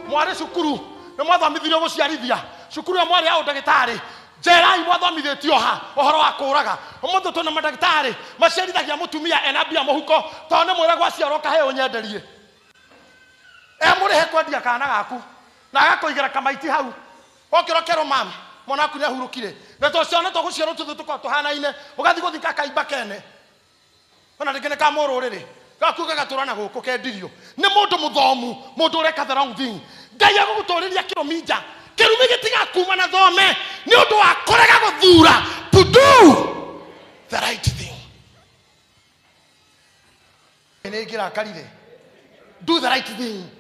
mwari cukuru nĩ mwathomithirio gũciarithia cukuru ya mwari ya ũndagĩtarĩ jerai mwathomithĩtio ha ũhoro wa kũraga ũmũthĩ tũna mandagĩtarĩ maciarithagia mũtumia ena mbia mũhuko tondũ nĩ mwĩra gwaciarwo kaheo nyenderie mũrĩhe kwendia kana gaku na agakũigĩra kamaiti hau okĩrokerwo mama mwana waku nĩ ahurũkire na tũciana tũgũciarwo tũthĩ tũkorwo tũhanaine ũgathiĩ gũthika kaimba kene ona rĩngĩ nĩ ka mũrũrĩrĩ gaku gagatũrana gũkũ kendirio nĩ mũndũ mũthomu mũndũ ũreka the wrong thing Ngai agũgũtũrĩria kĩrũmi nja kĩrũmi gĩtigakuma na thome nĩ ũndũ wa kũrega gũthura to do the right thing nĩ ngĩrakarire do the right thing.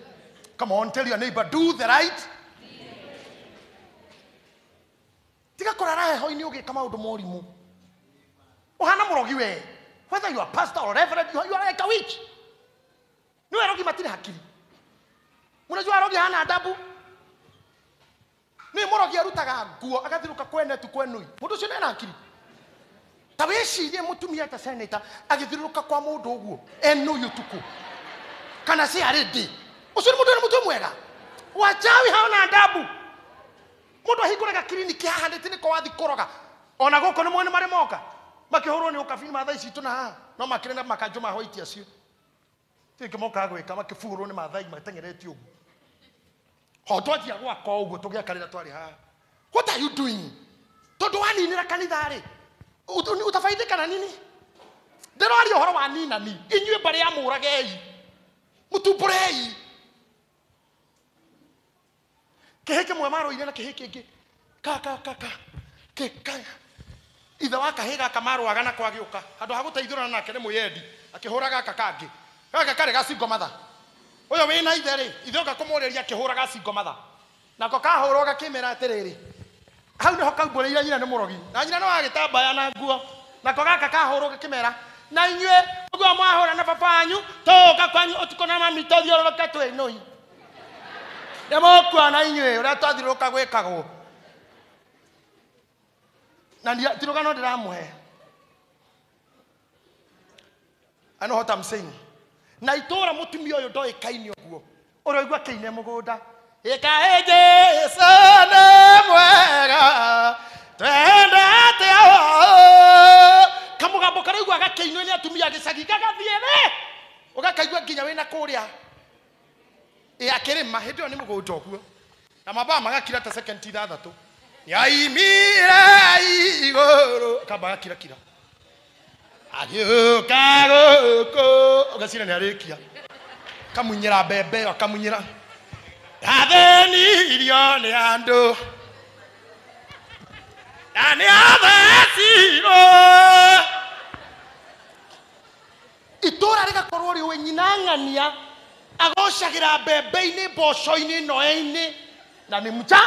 Come on, tell your neighbor, do the right. Tika korara ho ini oge kama odo morimu. Ohana murogi we. Whether you are pastor or reverend, you are like a witch. No erogi matiri hakili. Munajua erogi hana adabu. Ni murogi arutaga nguo agathiruka kwene tu kwenui. Mundu cio nena hakili. Tabecirie mutumia ta senator agithiruka kwa mundu uguo. Enu yutuku. Kana si aridi. Usuri mundu ni mutu mwega. Wachawi haona adabu. Mundu ahinguraga kliniki hahandite ni kwa wathi koroga. Ona goko ni mwene mare moka. Makihorwo ni ukafini mathai citu na ha. No makirenga makanjuma hoiti acio. Tiki moka gwika makifurwo ni mathai matengereti ugu. Hotwati ya gwako ugu tugia karira twari ha. What are you doing? Tondu wani nira kanitha ri. Utafaidika na nini? Ndero ari ohoro wa nina ni. Inyue bare ya muragei. Mutuburei. Keheke mwamaro ine na keheke ingi. Kekaya. Itha waka hega kamaro agana kwa giuka. Handu haguteithurana nake ni muyendi. Akihuraga kakangi. Gaka kare gacingo matha. Uyo wina ithe ri. Ithe oka kumureria akihuraga gacingo matha. Nako kahurwo gakimera atiriri. Hau niho kaumbũrĩire nyina nĩ mũrogi. Na nyina no agĩtambaya na nguo. Nako gaka kahurwo gakimera. Na inyue ũguo mwahũra na baba wanyu toka kwanyu ũtukũ na mami tũthiũrũrũke twĩnũi. Nĩmũkua na inyue ũrĩa twathiũrũrũka gwĩkagwo. Na tirũgano ndĩramũhe. I know what I'm saying. Na itũra mũtumia ũyũ ndoĩkaine ũguo. Ũroigua kĩine mũgũnda. Ikaeje sana mwega. Twendete ao. Kamugambo karaigua gakĩinwo nĩ atumia gĩcagi gagathiĩ ũgakaigua nginya wĩna kũrĩa akĩrĩma hĩndĩ ĩyo nĩ mũgũnda ũguo na mabaa magakira ta second ithathatũ nĩaimire igũrũ kamba gakirakira agĩũka gũkũ ũgacira nĩ arĩkia kamunyĩra mbembe akamunyĩra athĩnirio nĩ andũ na nĩ athecirwo itũra rĩgakorwo rĩũĩ nyina ng'ania agocagĩra mbembe-inĩ mboco-inĩ noe-inĩ na nĩ mcha.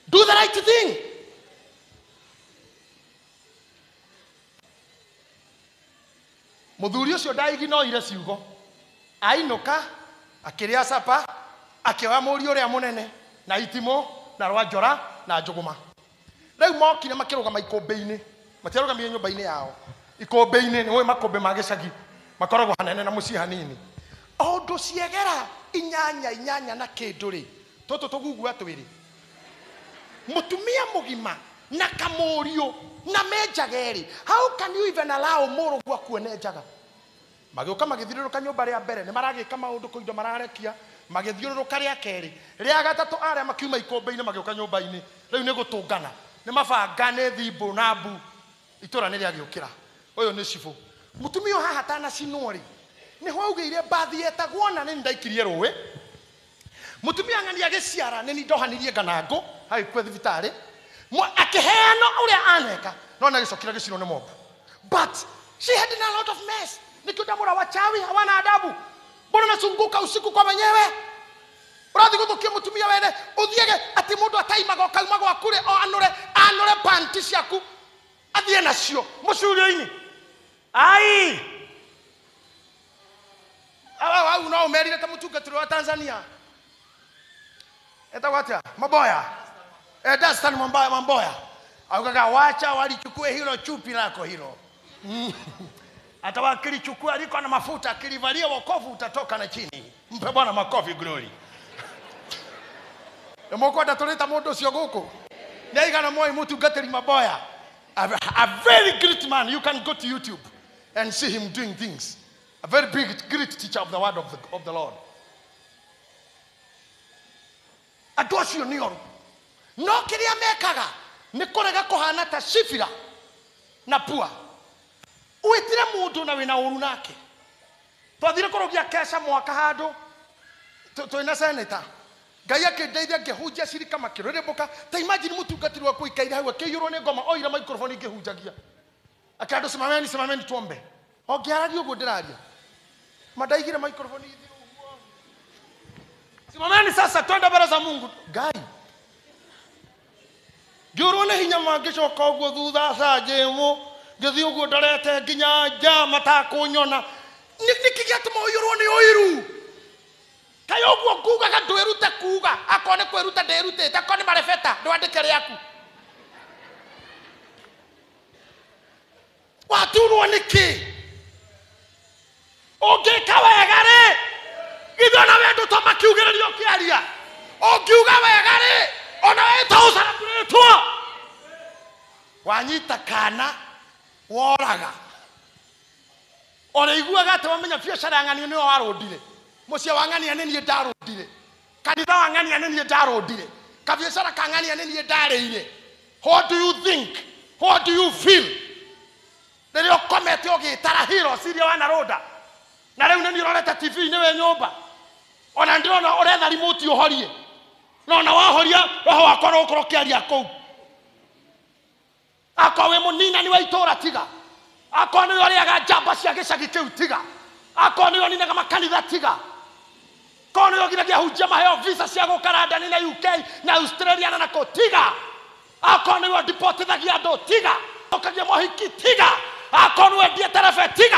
Do the right thing. Mũthuri ũcio ndaiginoire ciugo ainũka akĩrĩa capa akĩoya mũriũ ũrĩa mũnene na itimũ na rwanjora na njũgũma. Rĩu mokire makĩrũgama ikũmbĩ-inĩ matiarũgamire nyũmba-inĩ yao ikũmbĩ-inĩ nĩ makũmbĩ ma gĩcagi makoragwo hanene na mũciĩ hanini o ũndũ ciegera inyanya na kĩndũ rĩ tũtũ tũgugua twĩrĩ mũtumia mũgima na kamũriũ na menjaga erĩ. How can you even allow mũrũguo akuone njaga? Magĩũka magĩthiũrũrũka nyũmba rĩa mbere nĩ maragĩka maũndũ kũindo mararekia magĩthiũrũrũka rĩa kerĩ rĩa gatatũ arĩa makiuma ikũmbĩ-inĩ magĩũka nyũmba-inĩ rĩu nĩ gũtũngana nĩ mabanga nĩ thimbũ na mbu itũra nĩ rĩagĩũkĩra ũyũ nĩ cibũ mũtumia haha atanacinwo rĩ nĩho augĩire mbathi yetagwo na nĩ ndaikirie rũĩ mũtumia ng'ania agĩciara nĩ ndohanirie nganangũ hagĩkua thibitarĩ akĩheana ũrĩa aneka no nĩ agĩcokire gĩcinwo nĩ mobu but she had a lot of mess. Nikiudamura wachawi hawana adabu. Mbona nasunguka usiku kwa wenyewe? Urathi guthukia mutumia wene uthiege ati mundu ataimaga kaumaga akure o anore panti ciaku athie nacio mucurio-ini. Ai au no merire ta mutungatiro wa Tanzania. Eta wacha maboya. Dastan mamboya. Aukaga wacha walichukue hilo chupi lako hilo. Hata wakilichukua liko na mafuta, akilivalia wokovu utatoka na chini. Mpe Bwana makofi glory. Moko ndatuleta mundu ucio guku. Naigana moyo mutungatiri maboya. A very great man. You can go to YouTube and see him doing things. A very great teacher of the word of the Lord. Adocio nioro. No kiria mekaga ni kurega kuhana ta Sifira na Pua. Uitire mundu na wina uru nake. Twathire kurugia kesha mwaka handu. Twina senator. Ngai akindeithia ngihunjia cirika makirurembuka. Ta imagine mutungatiri wa kuikaire hau akiyurwo ni ngoma oira microphone ngihunjagia. Akandu simameni tuombe. Ongiaragia uguo ndiraria. Madaigire microphone hivi uguo. Simameni sasa twende mbele za Mungu. Ngai. Ngiyurwo ni hinya mangicoka uguo thutha sajemu. Ngithi uguo ndarete nginya nja matakunyona. Nikigatuma uyurwo ni oiru. Kayo guo kuga gadweruta kuga akone kweruta nderutite akone marefeta ndwandike riaku waturwo niki ongeka wega ri githona wendu to makiugiririo kiaria ongiuga wega ri ona etaucana kuretwo wanyita kana woraga ora iguaga te wamenya biacara ng'ani ni warundire mucia wang'ania ni nie ndarundire kanitha wang'ania ni nie ndarundire kabiacara kang'ania ni nie ndareire. What do you think? What do you feel? Ndio komete ogitara hero siria wana roda na riu ni uroreta TV ni we nyumba ona ndirona uretha remote uhorie no na wahoria roho wakwa no ukorokiaria kou akawe munina ni waitora tiga akoni oriaga jamba cia gicagi kiu tiga akoni oninaga makanitha tiga kono yogiragia hujia maheo visa cia gukaranda ni na UK na Australia na nako tiga akoni wa deportithagia ndo tiga okagia mohiki tiga akoni wendie terefe tiga